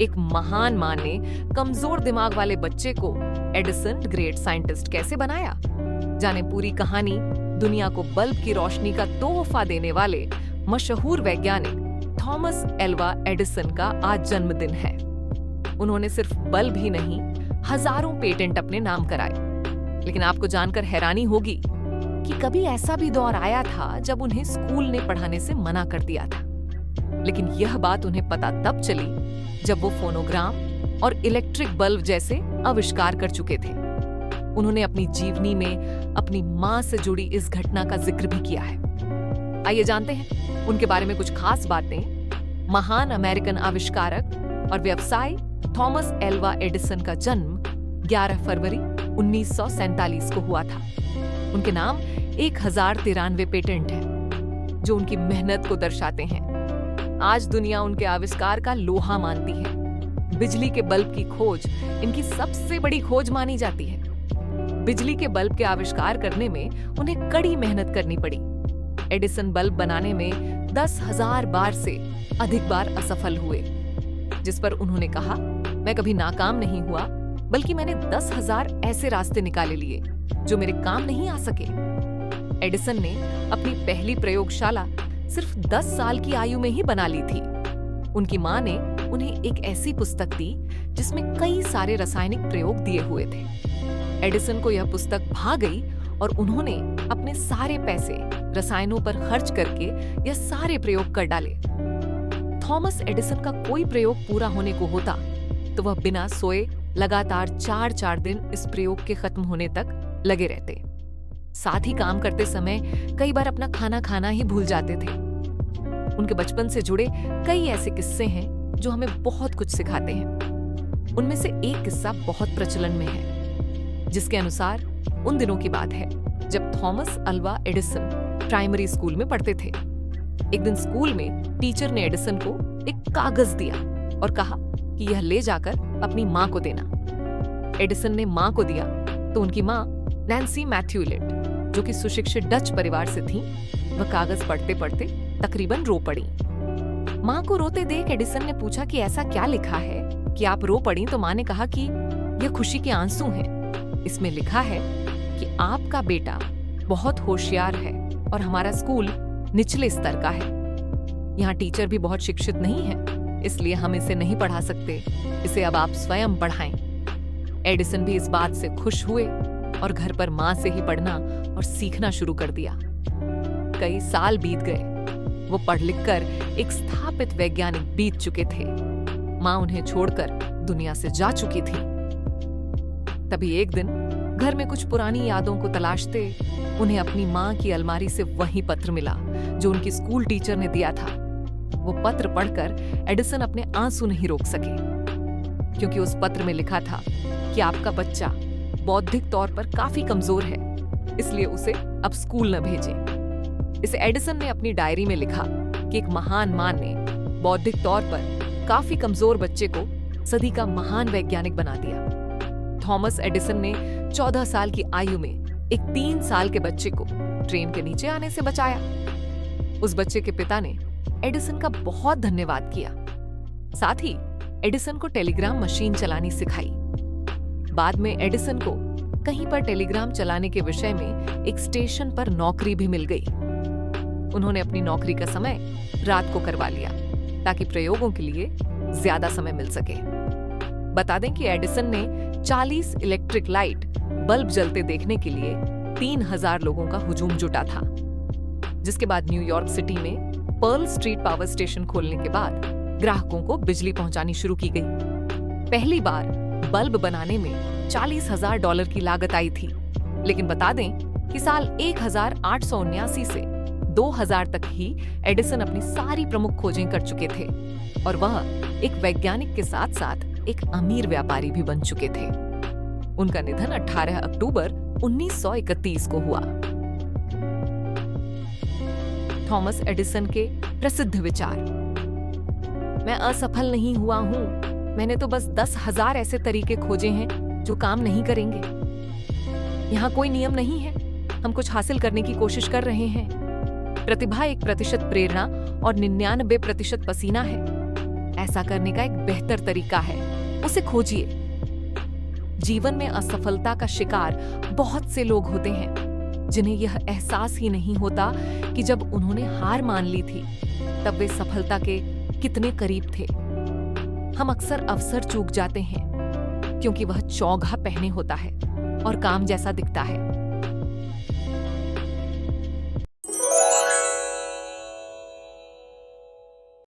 एक महान मां ने कमजोर दिमाग वाले बच्चे को एडिसन ग्रेट साइंटिस्ट कैसे बनाया? जाने पूरी कहानी। दुनिया को बल्ब की रोशनी का तोहफा देने वाले मशहूर वैज्ञानिक थॉमस एल्वा एडिसन का आज जन्मदिन है। उन्होंने सिर्फ बल्ब ही नहीं, हजारों पेटेंट अपने नाम कराए। लेकिन आपको जानकर हैरानी होगी कि कभी ऐसा भी दौर आया था जब उन्हें स्कूल ने पढ़ाने से मना कर दिया था। लेकिन यह बात उन्हें पता तब चली जब वो फोनोग्राम और इलेक्ट्रिक बल्ब जैसे आविष्कार कर चुके थे। उन्होंने अपनी जीवनी में अपनी मां से जुड़ी इस घटना का जिक्र भी किया है। आइए जानते हैं उनके बारे में कुछ खास बातें। महान अमेरिकन आविष्कारक और व्यवसायी थॉमस एल्वा एडिसन का जन्म 11 फरवरी 1947 को हुआ था। उनके नाम 1093 पेटेंट हैं, जो उनकी मेहनत को दर्शाते हैं। आज दुनिया उनके आविष्कार का लोहा मानती है। बिजली के बल्ब की खोज इनकी सबसे बड़ी खोज मानी जाती है। बिजली के बल्ब के आविष्कार करने में उन्हें कड़ी मेहनत करनी पड़ी। एडिसन बल्ब बनाने में 10,000 बार से अधिक बार असफल हुए, जिस पर उन्होंने कहा, मैं कभी नाकाम नहीं हुआ, बल्कि मैंने 10,000 ऐसे रास्ते निकाले लिए जो मेरे काम नहीं आ सके। एडिसन ने अपनी पहली प्रयोगशाला सिर्फ 10 साल की आयु में ही बना ली थी। उनकी मां ने उन्हें एक ऐसी पुस्तक दी जिसमें कई सारे रासायनिक प्रयोग दिए हुए थे। एडिसन को यह पुस्तक भा गई और उन्होंने अपने सारे पैसे रसायनों पर खर्च करके यह सारे प्रयोग कर डाले। थॉमस एडिसन का कोई प्रयोग पूरा होने को होता तो वह बिना सोए लगातार 4-4 दिन इस प्रयोग के खत्म होने तक लगे रहते। साथ ही काम करते समय कई बार अपना खाना खाना ही भूल जाते थे। उनके बचपन से जुड़े कई ऐसे किस्से हैं जो हमें बहुत कुछ सिखाते हैं। उनमें से एक किस्सा बहुत प्रचलन में है, जिसके अनुसार उन दिनों की बात है जब Thomas Alva Edison primary school में पढ़ते थे। एक दिन स्कूल में टीचर ने एडिसन को एक कागज दिया और कहा कि यह ले जाकर अपनी मां को देना। एडिसन ने मां को दिया तो उनकी मां नैन्सी मैथ्यूलेट, जो कि सुशिक्षित डच परिवार से थी, वह कागज पढ़ते पढ़ते तकरीबन रो पड़ी। मां को रोते देख एडिसन ने पूछा कि ऐसा क्या लिखा है कि आप रो पड़ी? तो मां ने कहा कि यह खुशी के आंसू हैं। इसमें लिखा है कि आपका बेटा बहुत होशियार है और हमारा स्कूल निचले स्तर का है। यहाँ टीचर भी बहुत शिक्षित नहीं है, इसलिए हम इसे नहीं पढ़ा सकते। इसे अब आप स्वयं पढ़ाएं। एडिसन भी इस बात से खुश हुए और घर पर मां से ही पढ़ना और सीखना शुरू कर दिया। कई साल बीत गए। वो पढ़ लिखकर एक स्थापित वैज्ञानिक बीत चुके थे। मां उन्हें छोड़कर दुनिया से जा चुकी थी। तभी एक दिन घर में कुछ पुरानी यादों को तलाशते उन्हें अपनी मां की अलमारी से वही पत्र मिला जो उनकी स्कूल टीचर ने दिया था। वो पत्र पढ़कर एडिसन अपने आंसू नहीं रोक सके, क्योंकि उस पत्र में लिखा था कि आपका बच्चा बौद्धिक तौर पर काफी कमजोर है, इसलिए उसे अब स्कूल न भेजें। इसे एडिसन ने अपनी डायरी में लिखा कि एक महान मां ने बौद्धिक तौर पर काफी कमजोर बच्चे को सदी का महान वैज्ञानिक बना दिया। थॉमस एडिसन ने 14 साल की आयु में एक 3 साल के बच्चे को ट्रेन के नीचे आने से बचाया। उस बच्चे के पिता ने एडिसन का बहुत धन्यवाद किया। साथ ही एडिसन को टेलीग्राम मशीन चलानी सिखाई। बाद में एडिसन को कहीं पर टेलीग्राम चलाने के विषय में एक स्टेशन पर नौकरी भी मिल गई। उन्होंने अपनी नौकरी का समय रात को करवा लिया ताकि प्रयोगों के लिए ज्यादा समय मिल सके। बता दें कि एडिसन ने 40 इलेक्ट्रिक लाइट बल्ब जलते देखने के लिए 3,000 लोगों का हुजूम जुटा था। जिसके बाद न्यूयॉर्क सिटी में पर्ल स्ट्रीट पावर स्टेशन खोलने के बाद ग्राहकों को बिजली पहुंचानी शुरू की गई। पहली बार बल्ब बनाने में $40,000 की लागत आई थी। लेकिन बता दें कि साल 1879 से 2000 तक ही एडिसन अपनी सारी प्रमुख खोजें कर चुके थे और वह एक वैज्ञानिक के साथ साथ एक अमीर व्यापारी भी बन चुके थे। उनका निधन 18 अक्टूबर 1931 को हुआ। थॉमस एडिसन के प्रसिद्ध विचार। मैं असफल नहीं हुआ हूं, मैंने तो बस 10,000 ऐसे तरीके खोजे हैं जो काम नहीं करेंगे। यहाँ कोई नियम नहीं है, हम कुछ हासिल करने की कोशिश कर रहे हैं। प्रतिभा 1% प्रेरणा और 99% पसीना है। ऐसा करने का एक बेहतर तरीका है, उसे खोजिए। जीवन में असफलता का शिकार बहुत से लोग होते हैं जिन्हें यह एहसास ही नहीं होता कि जब उन्होंने हार मान ली थी तब वे सफलता के कितने करीब थे। हम अक्सर अवसर चूक जाते हैं क्योंकि वह चौगा पहने होता है और काम जैसा दिखता है।